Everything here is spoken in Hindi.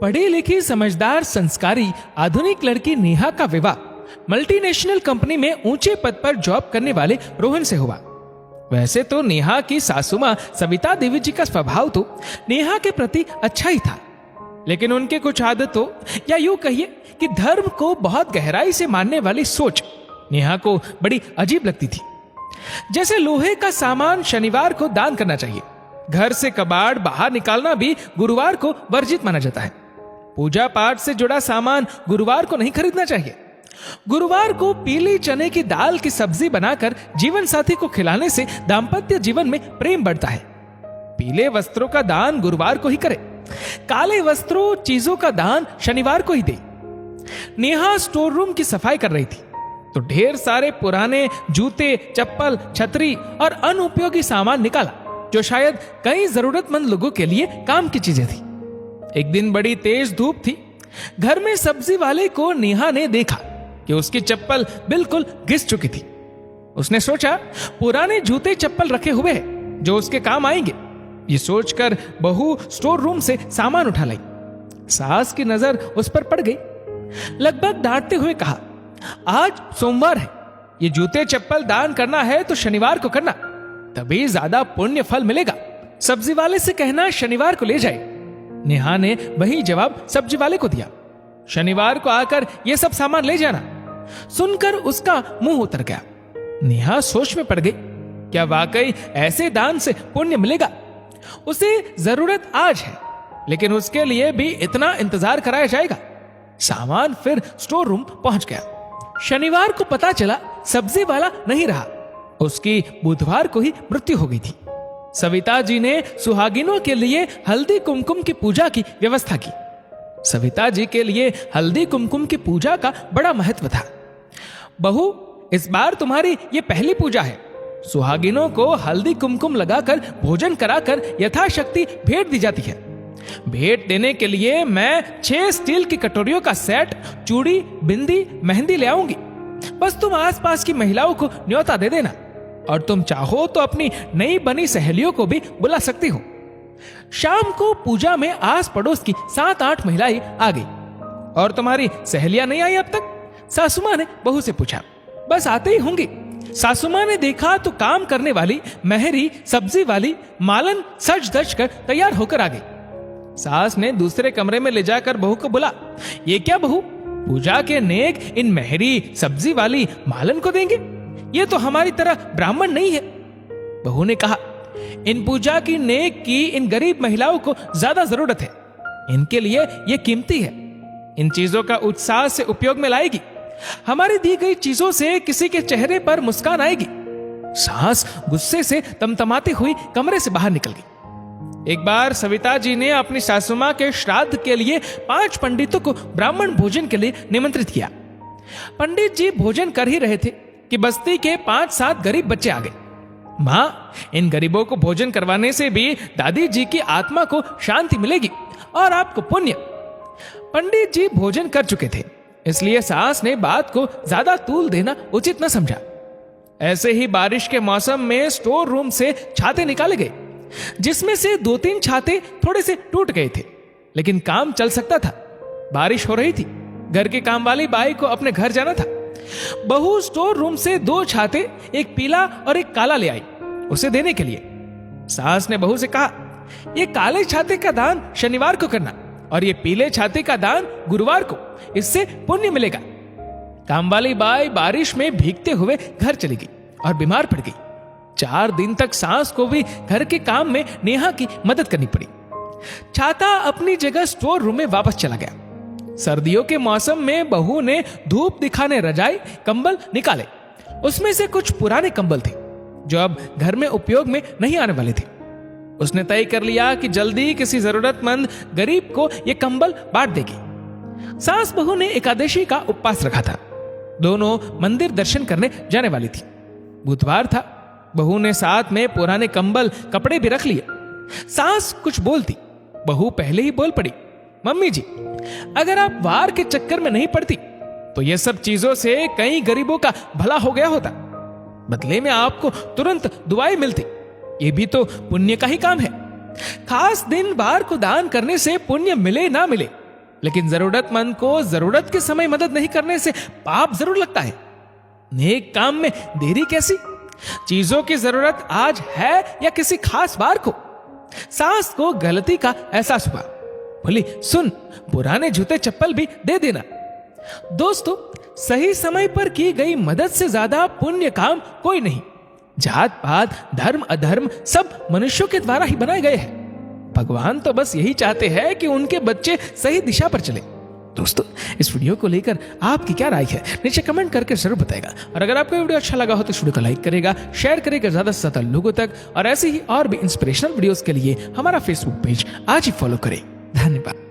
पढ़ी लिखी समझदार संस्कारी आधुनिक लड़की नेहा का विवाह मल्टीनेशनल कंपनी में ऊंचे पद पर जॉब करने वाले रोहन से हुआ। वैसे तो नेहा की सासू मां सविता देवी जी का स्वभाव तो नेहा के प्रति अच्छा ही था, लेकिन उनके कुछ आदतों या यूं कहिए कि धर्म को बहुत गहराई से मानने वाली सोच नेहा को बड़ी अजीब लगती थी। जैसे लोहे का सामान शनिवार को दान करना चाहिए, घर से कबाड़ बाहर निकालना भी गुरुवार को वर्जित माना जाता है, पूजा पाठ से जुड़ा सामान गुरुवार को नहीं खरीदना चाहिए, गुरुवार को पीली चने की दाल की सब्जी बनाकर जीवन साथी को खिलाने से दाम्पत्य जीवन में प्रेम बढ़ता है, पीले वस्त्रों का दान गुरुवार को ही करे, काले वस्त्रों चीजों का दान शनिवार को ही दे। नेहा स्टोर रूम की सफाई कर रही थी तो ढेर सारे पुराने जूते, चप्पल, छतरी और अनुपयोगी सामान निकाला जो शायद कई जरूरतमंद लोगों के लिए काम की चीजें थी। एक दिन बड़ी तेज धूप थी। घर में सब्जी वाले को नेहा ने देखा कि उसकी चप्पल बिल्कुल घिस चुकी थी। उसने सोचा पुराने जूते चप्पल रखे हुए हैं जो उसके काम आएंगे। ये सोचकर बहू स्टोर रूम से सामान उठा लाई। सास की नजर उस पर पड़ गई। लगभग डांटते हुए कहा, आज सोमवार है, ये जूते चप्पल दान करना है तो शनिवार को करना, तभी ज्यादा पुण्य फल मिलेगा। सब्जी वाले से कहना शनिवार को ले जाए। नेहा ने वही जवाब सब्जी वाले को दिया, शनिवार को आकर ये सब सामान ले जाना। सुनकर उसका मुंह उतर गया। नेहा सोच में पड़ गई, क्या वाकई ऐसे दान से पुण्य मिलेगा? उसे जरूरत आज है, लेकिन उसके लिए भी इतना इंतजार कराया जाएगा? सामान फिर स्टोर रूम पहुंच गया। शनिवार को पता चला सब्जी वाला नहीं रहा, उसकी बुधवार को ही मृत्यु हो गई थी। सविता जी ने सुहागिनों के लिए हल्दी कुमकुम की पूजा की व्यवस्था की। सविता जी के लिए हल्दी कुमकुम की पूजा का बड़ा महत्व था। बहू, इस बार तुम्हारी ये पहली पूजा है। सुहागिनों को हल्दी कुमकुम लगाकर भोजन कराकर यथाशक्ति भेंट दी जाती है। भेंट देने के लिए मैं 6 स्टील की कटोरियों का सेट, चूड़ी, बिंदी, मेहंदी ले आऊंगी। बस तुम आसपास की महिलाओं को न्योता दे देना, और तुम चाहो तो अपनी नई बनी सहेलियों को भी बुला सकती हो। शाम को पूजा में आस पड़ोस की 7-8 महिलाएं आ गई। और तुम्हारी सहेलियां नहीं आई अब तक? सासू मां ने बहू से पूछा। बस आते ही होंगी। सासू मां ने देखा तो काम करने वाली मेहरी, सब्जी वाली मालन सज धज कर तैयार होकर आ गई। सास ने दूसरे कमरे में ले जाकर बहू को बोला, ये क्या बहू, पूजा के नेक इन मेहरी, सब्जी वाली मालन को देंगे? ये तो हमारी तरह ब्राह्मण नहीं है। बहू ने कहा, इन पूजा की नेक की इन गरीब महिलाओं को ज्यादा जरूरत है। इनके लिए ये कीमती है। इन चीजों का उत्साह से उपयोग में लाएगी। हमारी दी गई चीजों से किसी के चेहरे पर मुस्कान आएगी। सास गुस्से से तमतमाती हुई कमरे से बाहर निकल गई। एक बार सविता जी ने अपनी सासू मां के श्राद्ध के लिए 5 पंडितों को ब्राह्मण भोजन के लिए निमंत्रित किया। पंडित जी भोजन कर ही रहे थे कि बस्ती के 5-7 गरीब बच्चे आ गए। मां, इन गरीबों को भोजन करवाने से भी दादी जी की आत्मा को शांति मिलेगी और आपको पुण्य। पंडित जी भोजन कर चुके थे, इसलिए सास ने बात को ज्यादा तूल देना उचित न समझा। ऐसे ही बारिश के मौसम में स्टोर रूम से छाते निकाले गए, जिसमें से 2-3 छाते थोड़े से टूट गए थे, लेकिन काम चल सकता था। बारिश हो रही थी, घर के काम वाली बाई को अपने घर जाना था। बहू स्टोर रूम से 2 छाते, एक पीला और एक काला ले आई उसे देने के लिए। सास ने बहू से कहा, ये काले छाते का दान शनिवार को करना और ये पीले छाते का दान गुरुवार को, इससे पुण्य मिलेगा। काम वाली बाई बारिश में भीगते हुए घर चली गई और बीमार पड़ गई। 4 दिन तक सास को भी घर के काम में नेहा की मदद करनी पड़ी। छाता अपनी जगह स्टोर रूम में वापस चला गया। सर्दियों के मौसम में बहू ने धूप दिखाने रजाई, कंबल निकाले। उसमें से कुछ पुराने कंबल थे जो अब घर में उपयोग में नहीं आने वाले थे। उसने तय कर लिया कि जल्दी किसी जरूरतमंद गरीब को यह कंबल बांट देगी। सास बहू ने एकादशी का उपवास रखा था। दोनों मंदिर दर्शन करने जाने वाली थी। बुधवार था। बहू ने साथ में पुराने कंबल, कपड़े भी रख लिए। सास कुछ बोलती, बहू पहले ही बोल पड़ी, मम्मी जी, अगर आप वार के चक्कर में नहीं पड़ती तो ये सब चीजों से कई गरीबों का भला हो गया होता। बदले में आपको तुरंत दुआएं मिलती। ये भी तो पुण्य का ही काम है। खास दिन बार को दान करने से पुण्य मिले ना मिले, लेकिन जरूरतमंद को जरूरत के समय मदद नहीं करने से पाप जरूर लगता है। नेक काम में देरी कैसी? चीजों की जरूरत आज है या किसी खास बार को? सास को गलती का एहसास हुआ, बोली सुन, पुराने जूते चप्पल भी दे देना। दोस्तों, सही समय पर की गई मदद से ज्यादा पुण्य काम कोई नहीं। जात पात धर्म अधर्म सब मनुष्यों के द्वारा ही बनाए गए हैं। भगवान तो बस यही चाहते हैं कि उनके बच्चे सही दिशा पर चले। दोस्तों, इस वीडियो को लेकर आपकी क्या राय है नीचे कमेंट करके जरूर बताएगा। और अगर आपको वीडियो अच्छा लगा हो तो इस वीडियो को लाइक करेगा, शेयर करेगा ज्यादा से ज्यादा लोगों तक। और ऐसे ही और भी इंस्पिरेशनल वीडियोस के लिए हमारा फेसबुक पेज आज ही फॉलो करें। धन्यवाद।